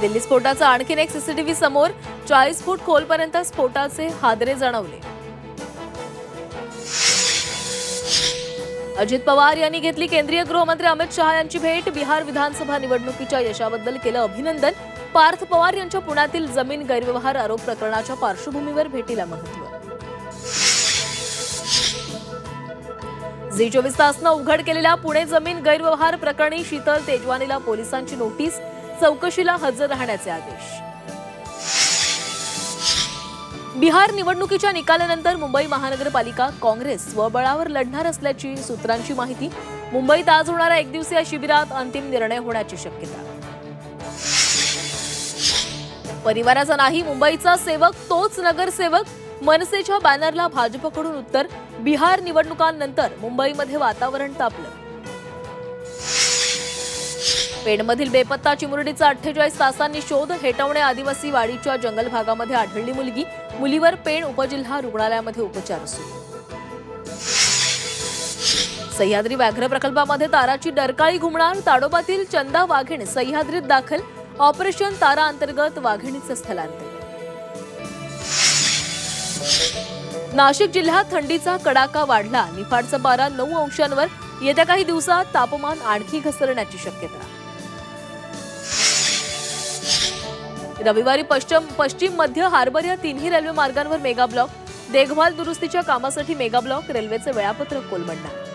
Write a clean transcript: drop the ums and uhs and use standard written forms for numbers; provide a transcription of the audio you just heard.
दिल्ली स्फोटाचा आणखीन एक सीसीटीव्ही समोर 40 फूट खोलपर्यंत स्फोटाचे हादरे जाणवले। अजित पवार यांनी घेतली केंद्रीय गृहमंत्री अमित शहा यांची भेट। बिहार विधानसभा निवडणुकीच्या यशाबद्दल केलं अभिनंदन। पार्थ पवार यांच्या पुण्यातील जमीन गैरव्यवहार आरोप प्रकरणाच्या पार्श्वभूमीवर भेटीला महत्त्व। झी24 तासनं उघड केलेल्या पुणे जमीन गैरव्यवहार प्रकरणी शीतल तेजवानीला पोलिसांची नोटीस, चौकशीला हजर राहण्याचे आदेश। बिहार निवडणुकीच्या निकालानंतर मुंबई महानगरपालिका काँग्रेस स्वबळावर लढणार असल्याची सूत्रांची माहिती। मुंबईत आज होणाऱ्या एकदिवसीय शिबिरात अंतिम निर्णय होण्याची शक्यता। परिवाराचा नाही मुंबईचा सेवक तोच नगरसेवक, मनसेच्या बॅनरला भाजपकडून उत्तर। बिहार निवडणुकांनंतर मुंबईमध्ये वातावरण तापलं। पेणमधील बेपत्ता चिमुरडीचा 48 तासांनी शोध, हेटवणे आदिवासी वाडीच्या जंगल भागामध्ये आढळली मुलगी, मुलीवर पेण उपजिल्हा रुग्णालयामध्ये उपचार सुरू। सह्याद्री व्याघ्र प्रकल्पामध्ये ताराची डरकाळी घुमणार, ताडोबातील चंदा वाघीण सह्याद्रीत दाखल, ऑपरेशन तारा अंतर्गत वाघिणीचे स्थलांतर। नाशिक जिल्ह्यात थंडीचा कडाका वाढला, निफाडचा पारा 9 अंशांवर, येत्या काही दिवसात तापमान आणखी घसरण्याची शक्यता। रविवारी पश्चिम मध्य हार्बर या तिन्ही रेल्वे मार्गांवर मेगा ब्लॉक, देखभाल दुरुस्तीच्या कामासाठी मेगा ब्लॉक, रेल्वेचे वेळापत्रक कोलमडणार।